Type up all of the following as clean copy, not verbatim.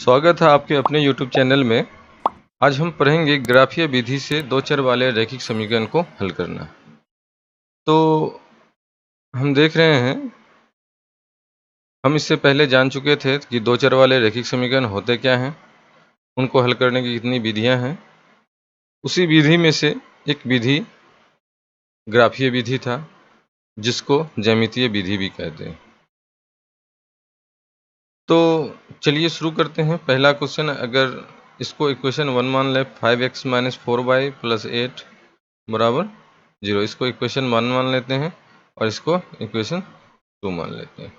स्वागत है आपके अपने YouTube चैनल में। आज हम पढ़ेंगे ग्राफीय विधि से दो चर वाले रैखिक समीकरण को हल करना। तो हम देख रहे हैं, हम इससे पहले जान चुके थे कि दो चर वाले रैखिक समीकरण होते क्या हैं, उनको हल करने की कितनी विधियां हैं। उसी विधि में से एक विधि ग्राफीय विधि था, जिसको ज्यामितीय विधि भी कहते हैं। तो चलिए शुरू करते हैं। पहला क्वेश्चन, अगर इसको इक्वेशन 1 मान ले, 5x - 4y + 8 बराबर 0। इसको इक्वेशन 1 मान लेते हैं और इसको इक्वेशन 2 मान लेते हैं।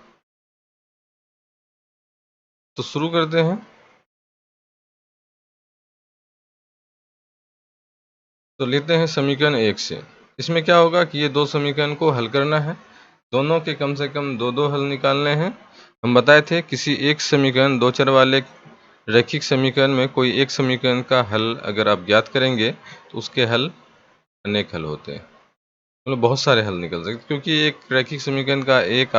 तो शुरू करते हैं। तो लेते हैं समीकरण 1 से। इसमें क्या होगा कि ये दो समीकरण को हल करना है, दोनों के कम से कम दो हल निकालने हैं। हम बताए थे किसी एक समीकरण, दो चर वाले रैखिक समीकरण में कोई एक समीकरण का हल अगर आप ज्ञात करेंगे तो उसके हल अनेक हल होते हैं, मतलब बहुत सारे हल निकल सकते हैं। क्योंकि एक रैखिक समीकरण का एक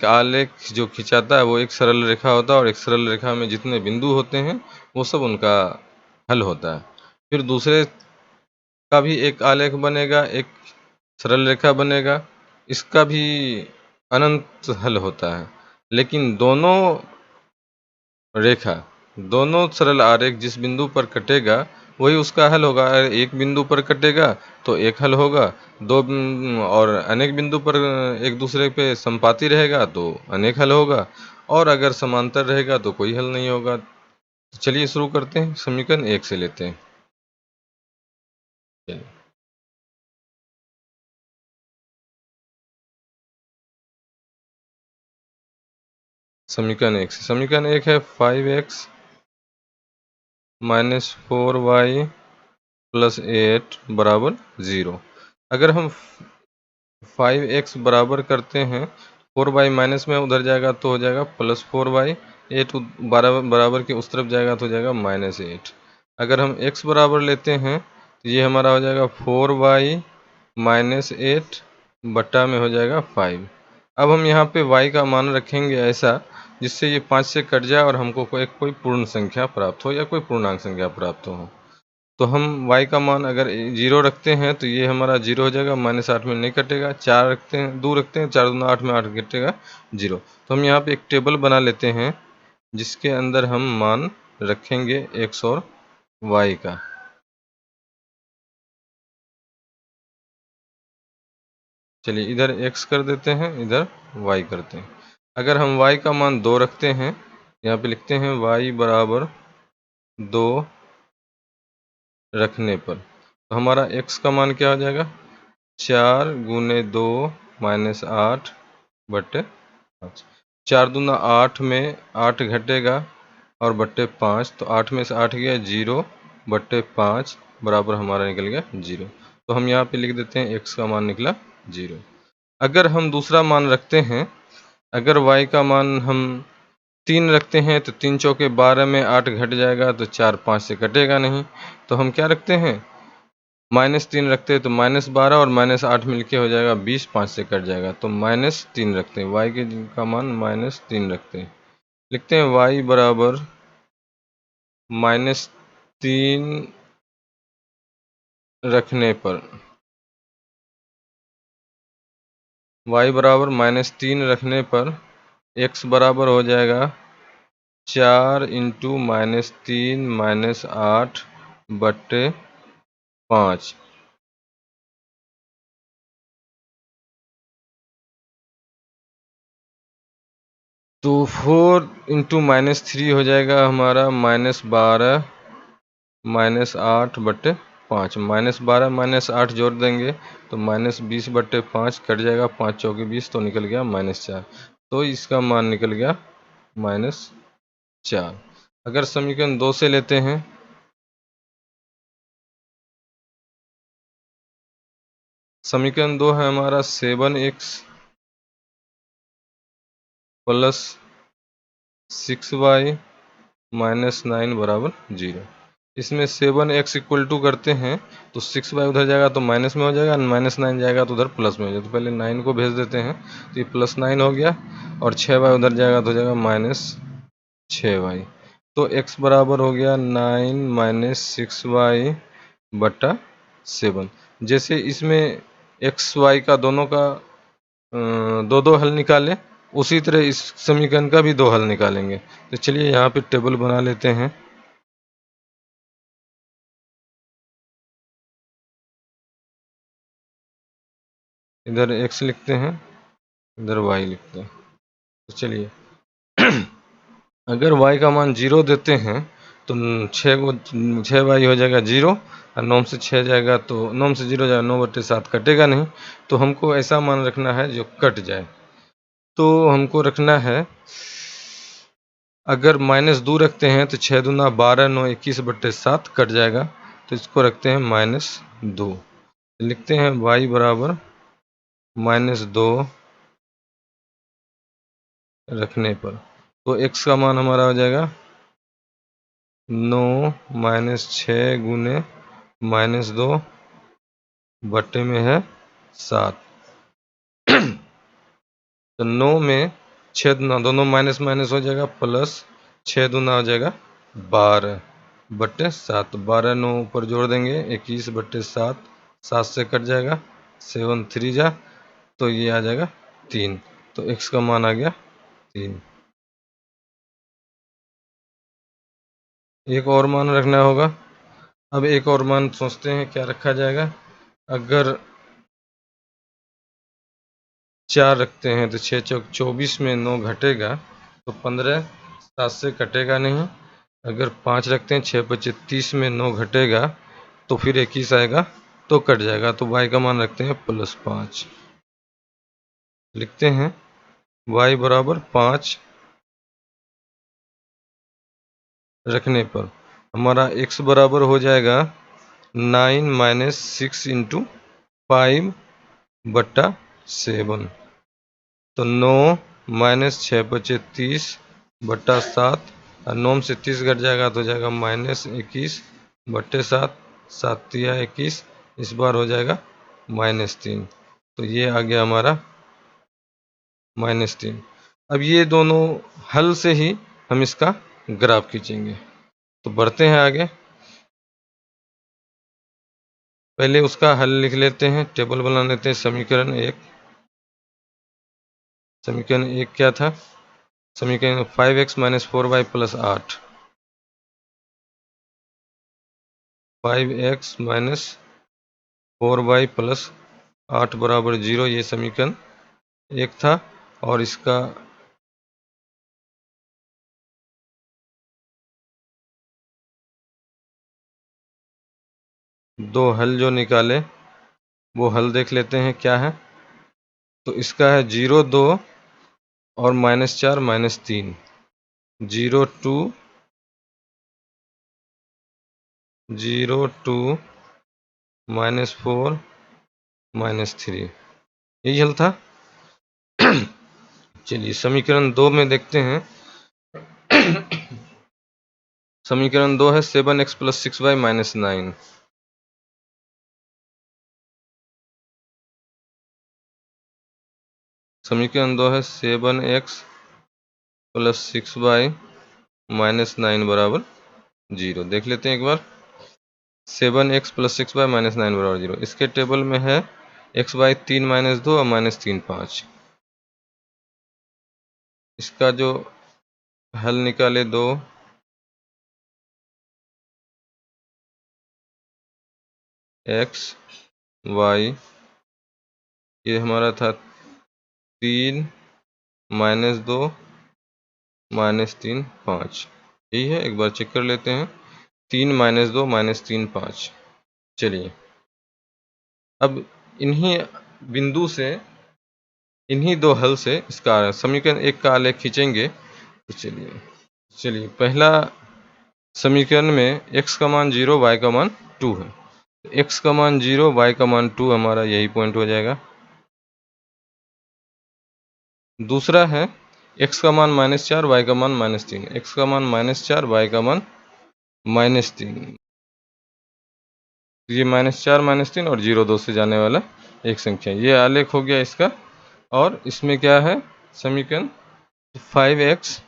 आलेख जो खिंचाता है वो एक सरल रेखा होता है, और एक सरल रेखा में जितने बिंदु होते हैं वो सब उनका हल होता है। फिर दूसरे का भी एक आलेख बनेगा, एक सरल रेखा बनेगा, इसका भी अनंत हल होता है। लेकिन दोनों सरल आरेख जिस बिंदु पर कटेगा वही उसका हल होगा। अगर एक बिंदु पर कटेगा तो एक हल होगा, और अनेक बिंदु पर एक दूसरे पे संपाती रहेगा तो अनेक हल होगा, और अगर समांतर रहेगा तो कोई हल नहीं होगा। तो चलिए शुरू करते हैं, समीकरण 1 से लेते हैं। चलिए। समीकरण 1 है 5x - 4y + 8 बराबर 0। अगर हम 5x बराबर करते हैं, 4y माइनस में उधर जाएगा तो हो जाएगा +4y, 8 बराबर के उस तरफ जाएगा तो हो जाएगा -8। अगर हम x बराबर लेते हैं तो ये हमारा हो जाएगा 4y - 8 बट्टा में हो जाएगा 5। अब हम यहाँ पे y का मान रखेंगे ऐसा जिससे ये 5 से कट जाए और हमको कोई पूर्ण संख्या प्राप्त हो या कोई पूर्णांक संख्या प्राप्त हो। तो हम y का मान अगर 0 रखते हैं तो ये हमारा 0 हो जाएगा, -8 में नहीं कटेगा। 4 रखते हैं, 2 रखते हैं, 4 दूना 8 में 8 कटेगा 0। तो हम यहाँ पे एक टेबल बना लेते हैं जिसके अंदर हम मान रखेंगे x और y का। चलिए इधर x कर देते हैं, इधर y करते हैं। अगर हम y का मान 2 रखते हैं, यहाँ पे लिखते हैं y बराबर 2 रखने पर, तो हमारा x का मान क्या हो जाएगा, 4 × 2 - 8 बट्टे 5। 4 दूना 8 में 8 घटेगा और बट्टे 5, तो 8 में से 8 गया 0 बट्टे 5 बराबर हमारा निकल गया 0। तो हम यहाँ पे लिख देते हैं x का मान निकला 0। अगर हम दूसरा मान रखते हैं, अगर y का मान हम 3 रखते हैं तो 3 चौके 12 में 8 घट जाएगा, तो 4 5 से कटेगा नहीं। तो हम क्या रखते हैं, -3 रखते हैं तो -12 और -8 मिलके हो जाएगा 20, 5 से कट जाएगा तो -3 रखते हैं। y का मान -3 रखते हैं। लिखते हैं y बराबर -3 रखने पर, y बराबर -3 रखने पर x बराबर हो जाएगा 4 × -3 - 8 बट्टे 5। तो 4 × -3 हो जाएगा हमारा -12 -8 बट्टे 5। -12 -8 जोड़ देंगे तो -20 बट्टे 5 कट जाएगा, 5 चौके 20 तो निकल गया -4। तो इसका मान निकल गया -4। अगर समीकरण 2 से लेते हैं, समीकरण 2 है हमारा 7x + 6y - 9 बराबर 0। इसमें 7x इक्वल टू करते हैं तो 6y उधर जाएगा तो माइनस में हो जाएगा, -9 जाएगा तो उधर प्लस में हो जाएगा। तो पहले 9 को भेज देते हैं तो ये +9 हो गया, और 6y उधर जाएगा तो हो जाएगा 6y। तो x बराबर हो गया 9 माइनस 6y बटा 7। जैसे इसमें x y का दोनों का दो दो हल निकाले, उसी तरह इस समीकरण का भी दो हल निकालेंगे। तो चलिए यहाँ पे टेबल बना लेते हैं। इधर x लिखते हैं, इधर y लिखते हैं। तो चलिए अगर y का मान 0 देते हैं तो 6y हो जाएगा 0, और 9 से 6 जाएगा तो 9 से 0 जाएगा, 9/7 कटेगा नहीं। तो हमको ऐसा मान रखना है जो कट जाए। तो हमको रखना है, अगर -2 रखते हैं तो 6 दूना 12, 9 21/7 कट जाएगा। तो इसको रखते हैं -2। लिखते हैं y बराबर -2 रखने पर, तो x का मान हमारा हो जाएगा 9 माइनस 6 गुने -2 बटे में है 7। तो 9 में 6 दूना, दोनों माइनस माइनस हो जाएगा, प्लस 6 दूना हो जाएगा 12/7। 12 9 ऊपर जोड़ देंगे 21/7, 7 से कट जाएगा, 7 3 जा, तो ये आ जाएगा 3। तो x का मान आ गया 3। एक और मान रखना होगा। अब एक और मान सोचते हैं क्या रखा जाएगा। अगर 4 रखते हैं तो 6 चौक 24 में 9 घटेगा तो 15, 7 से कटेगा नहीं। अगर 5 रखते हैं 6 × 30 में 9 घटेगा तो फिर 21 आएगा तो कट जाएगा। तो y का मान रखते हैं +5। लिखते हैं y बराबर 5 रखने पर हमारा x बराबर हो जाएगा 9 माइनस 6 इंटू 5/7। तो 9 माइनस 6/30/7, और 9 से 30 घट जाएगा तो हो जाएगा -21/7। 7 तिया 21, इस बार हो जाएगा -3। तो ये आ गया हमारा -3। अब ये दोनों हल से ही हम इसका ग्राफ खींचेंगे। तो बढ़ते हैं आगे। पहले उसका हल लिख लेते हैं, टेबल बना लेते हैं। समीकरण 1 क्या था? समीकरण 5x - 4y + 8। 5x - 4y + 8 बराबर 0, ये समीकरण 1 था। और इसका दो हल जो निकाले वो हल देख लेते हैं क्या है। तो इसका है 0 2 और -4 -3। 0 2 0 2 -4 -3, यही हल था। चलिए समीकरण 2 में देखते हैं। समीकरण 2 है 7x + 6y - 9। समीकरण 2 है 7x + 6y - 9 बराबर 0। देख लेते हैं एक बार। 7x + 6y - 9 बराबर 0। इसके टेबल में है xy 3 - 2 और -3 5। इसका जो हल निकाले 2, x y, ये हमारा था 3 - 2 -3 5, यही है। एक बार चेक कर लेते हैं। 3 - 2 -3 5। चलिए अब इन्हीं बिंदु से, इन्हीं दो हल से इसका समीकरण 1 का आलेख खींचेंगे। तो चलिए पहला समीकरण में x का मान 0, y का मान 2 है। x का मान 0, y का मान 2, हमारा यही पॉइंट हो जाएगा। दूसरा है x का मान -4, y का मान -3। x का मान -4, y का मान -3। ये -4 -3 और 0 2 से जाने वाला एक संख्या, ये आलेख हो गया इसका। और इसमें क्या है? समीकरण 5x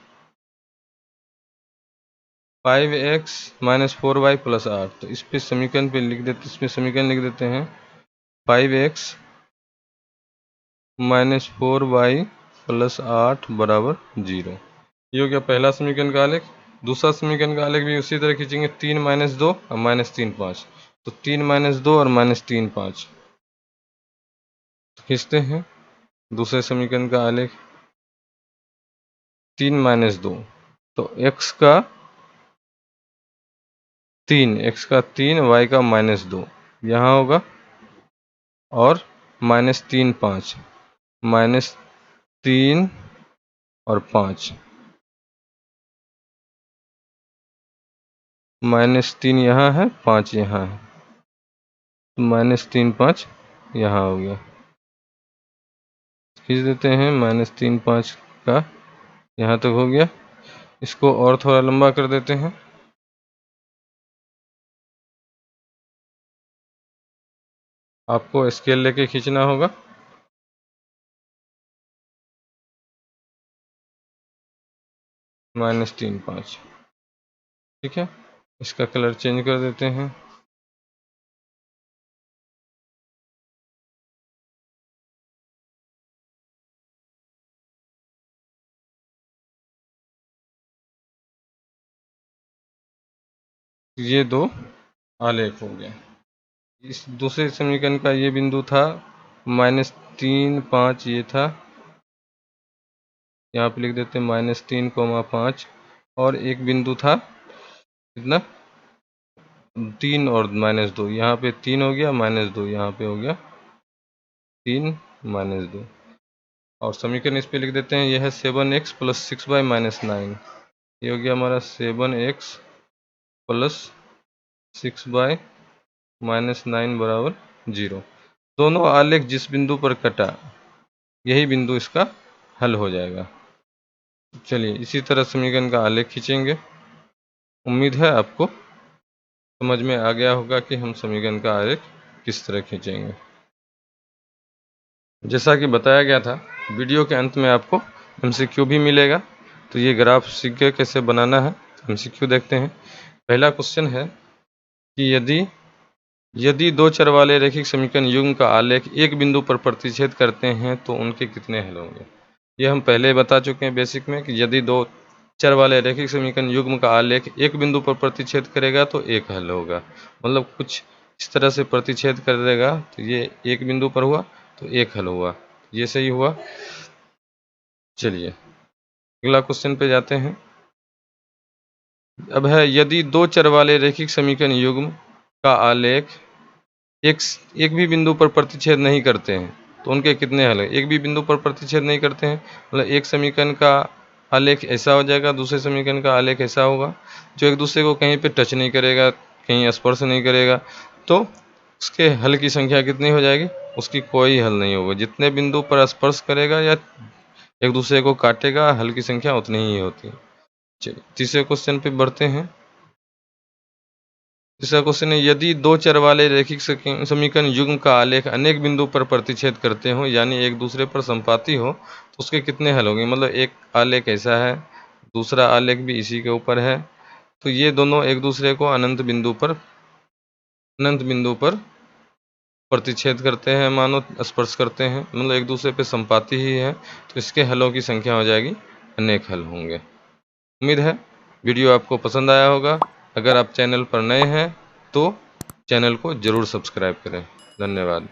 5x minus 4y plus 8। तो इस पे समीकरण पे लिख देते, इसमें समीकरण लिख देते हैं 5x माइनस 4y प्लस 8 बराबर 0। ये हो गया पहला समीकरण का आलेख। दूसरा समीकरण का आलेख भी उसी तरह खींचेंगे, 3 माइनस 2 और माइनस 3 5। तो 3 माइनस 2 और माइनस 3 5 खींचते हैं। दूसरे समीकरण का आलेख 3 माइनस 2, तो x का 3 y का माइनस 2 यहाँ होगा, और माइनस 3 5 माइनस 3 और 5 माइनस 3 यहाँ है, 5 यहाँ है, तो माइनस 3 5 यहाँ हो गया। खींच देते हैं, माइनस 3 5 का यहाँ तक हो गया। इसको और थोड़ा लंबा कर देते हैं। आपको स्केल लेके खींचना होगा। माइनस 3 5, ठीक है। इसका कलर चेंज कर देते हैं। ये दो आलेख हो गए। इस दूसरे समीकरण का ये बिंदु था माइनस 3 5, ये था, यहाँ पे लिख देते हैं माइनस 3 5। और एक बिंदु था कितना, 3 और माइनस 2, यहाँ पे 3 हो गया, माइनस 2 यहाँ पे हो गया, 3 माइनस 2। और समीकरण इस पे लिख देते हैं, यह है 7x प्लस 6y माइनस 9। ये हो गया हमारा 7x प्लस 6y माइनस 9 बराबर 0। दोनों आलेख जिस बिंदु पर कटा, यही बिंदु इसका हल हो जाएगा। चलिए इसी तरह समीकरण का आलेख खींचेंगे। उम्मीद है आपको समझ में आ गया होगा कि हम समीकरण का आलेख किस तरह खींचेंगे। जैसा कि बताया गया था, वीडियो के अंत में आपको MCQ भी मिलेगा। तो ये ग्राफ सीख गए कैसे बनाना है। MCQ देखते हैं। पहला क्वेश्चन है कि यदि दो चर वाले रैखिक समीकरण युग्म का आलेख एक बिंदु पर प्रतिच्छेद करते हैं तो उनके कितने हल होंगे। ये हम पहले बता चुके हैं बेसिक में कि यदि दो चर वाले रैखिक समीकरण युग्म का आलेख एक बिंदु पर प्रतिच्छेद करेगा तो एक हल होगा। मतलब कुछ इस तरह से प्रतिच्छेद कर देगा तो ये एक बिंदु पर हुआ तो एक हल हुआ, ये सही हुआ। चलिए अगला क्वेश्चन पे जाते हैं। अब है, यदि दो चर वाले रैखिक समीकरण युग्म का आलेख एक भी बिंदु पर प्रतिच्छेद नहीं करते हैं तो उनके कितने हल है। एक भी बिंदु पर प्रतिच्छेद नहीं करते हैं मतलब एक समीकरण का आलेख ऐसा हो जाएगा, दूसरे समीकरण का आलेख ऐसा होगा जो एक दूसरे को कहीं पे टच नहीं करेगा, कहीं स्पर्श नहीं करेगा, तो उसके हल की संख्या कितनी हो जाएगी, उसकी कोई हल नहीं होगा। जितने बिंदु पर स्पर्श करेगा या एक दूसरे को काटेगा, हल की संख्या उतनी ही होती है। चलिए तीसरे क्वेश्चन पे बढ़ते हैं। तीसरा क्वेश्चन है, यदि दो चर वाले रैखिक समीकरण युग्म का आलेख अनेक बिंदु पर प्रतिच्छेद करते हो यानी एक दूसरे पर संपाती हो तो उसके कितने हल होंगे। मतलब एक आलेख ऐसा है, दूसरा आलेख भी इसी के ऊपर है, तो ये दोनों एक दूसरे को अनंत बिंदु पर प्रतिच्छेद करते हैं, मानो स्पर्श करते हैं, मतलब एक दूसरे पे संपाती ही है, तो इसके हलों की संख्या हो जाएगी अनेक हल होंगे। उम्मीद है वीडियो आपको पसंद आया होगा। अगर आप चैनल पर नए हैं तो चैनल को ज़रूर सब्सक्राइब करें। धन्यवाद।